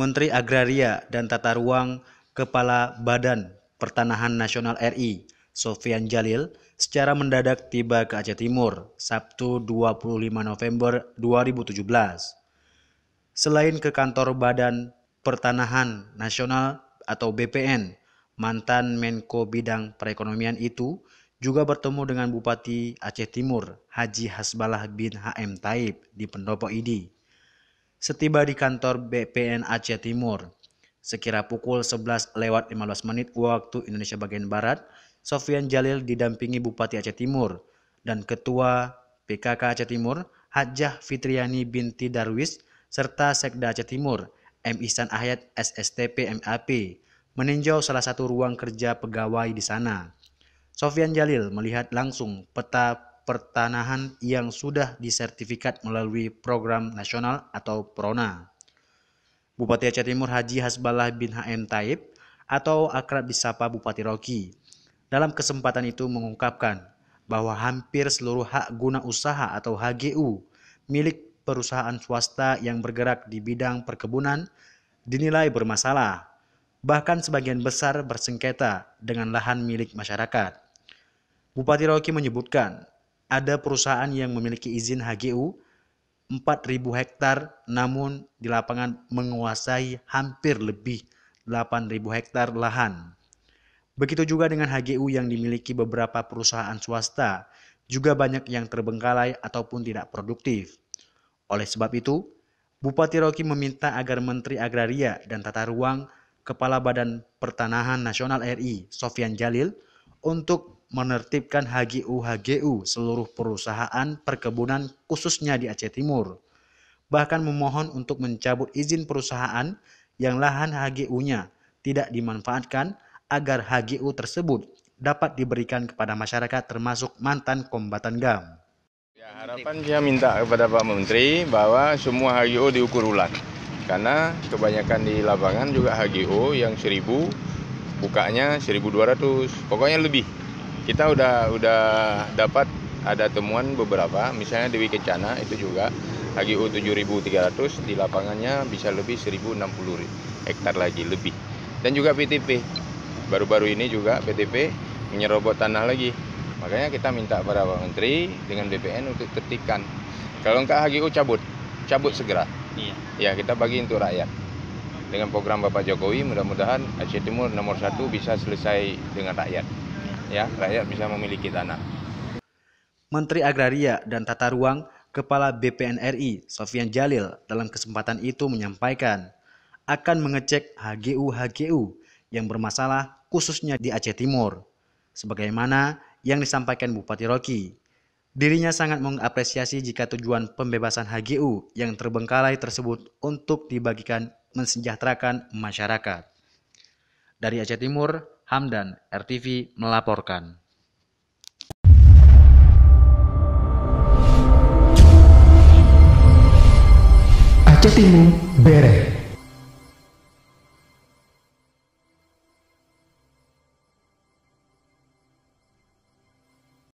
Menteri Agraria dan Tata Ruang Kepala Badan Pertanahan Nasional RI, Sofyan Djalil, secara mendadak tiba ke Aceh Timur, Sabtu 25 November 2017. Selain ke kantor Badan Pertanahan Nasional atau BPN, mantan Menko Bidang Perekonomian itu juga bertemu dengan Bupati Aceh Timur, Haji Hasbalah bin HM Taib di Pendopo ID. Setiba di kantor BPN Aceh Timur, sekira pukul 11:15 waktu Indonesia bagian Barat, Sofyan Djalil didampingi Bupati Aceh Timur dan Ketua PKK Aceh Timur, Hajjah Fitriani binti Darwis, serta Sekda Aceh Timur, M. Ihsan Ahyad SSTP MAP, meninjau salah satu ruang kerja pegawai di sana. Sofyan Djalil melihat langsung peta pertanahan yang sudah disertifikat melalui program nasional atau PRONA. Bupati Aceh Timur Haji Hasbalah bin HM Taib atau akrab disapa Bupati Rocky dalam kesempatan itu mengungkapkan bahwa hampir seluruh hak guna usaha atau HGU milik perusahaan swasta yang bergerak di bidang perkebunan dinilai bermasalah, bahkan sebagian besar bersengketa dengan lahan milik masyarakat. Bupati Rocky menyebutkan ada perusahaan yang memiliki izin HGU 4.000 hektar namun di lapangan menguasai hampir lebih 8.000 hektar lahan. Begitu juga dengan HGU yang dimiliki beberapa perusahaan swasta, juga banyak yang terbengkalai ataupun tidak produktif. Oleh sebab itu, Bupati Rocky meminta agar Menteri Agraria dan Tata Ruang Kepala Badan Pertanahan Nasional RI, Sofyan Djalil, untuk menertibkan HGU seluruh perusahaan perkebunan khususnya di Aceh Timur. Bahkan memohon untuk mencabut izin perusahaan yang lahan HGU-nya tidak dimanfaatkan agar HGU tersebut dapat diberikan kepada masyarakat termasuk mantan kombatan GAM. Ya, harapan saya minta kepada Pak Menteri bahwa semua HGU diukur ulang. Karena kebanyakan di lapangan juga HGU yang 1.000 bukanya 1.200, pokoknya lebih. Kita udah dapat ada temuan beberapa, misalnya Dewi Kencana itu juga HGU 7.300, di lapangannya bisa lebih 1.060 hektar lagi lebih. Dan juga PTP, baru-baru ini juga PTP menyerobot tanah lagi. Makanya kita minta pada Pak Menteri dengan BPN untuk tertibkan. Kalau enggak HGU cabut segera. Ya kita bagi untuk rakyat. Dengan program Bapak Jokowi mudah-mudahan Aceh Timur nomor 1 bisa selesai dengan rakyat. Ya, rakyat bisa memiliki tanah. Menteri Agraria dan Tata Ruang Kepala BPN RI, Sofyan Djalil, dalam kesempatan itu menyampaikan akan mengecek HGU yang bermasalah khususnya di Aceh Timur. Sebagaimana yang disampaikan Bupati Rocky, dirinya sangat mengapresiasi jika tujuan pembebasan HGU yang terbengkalai tersebut untuk dibagikan mensejahterakan masyarakat. Dari Aceh Timur, Hamdan, RTV melaporkan. Aceh Timur beres.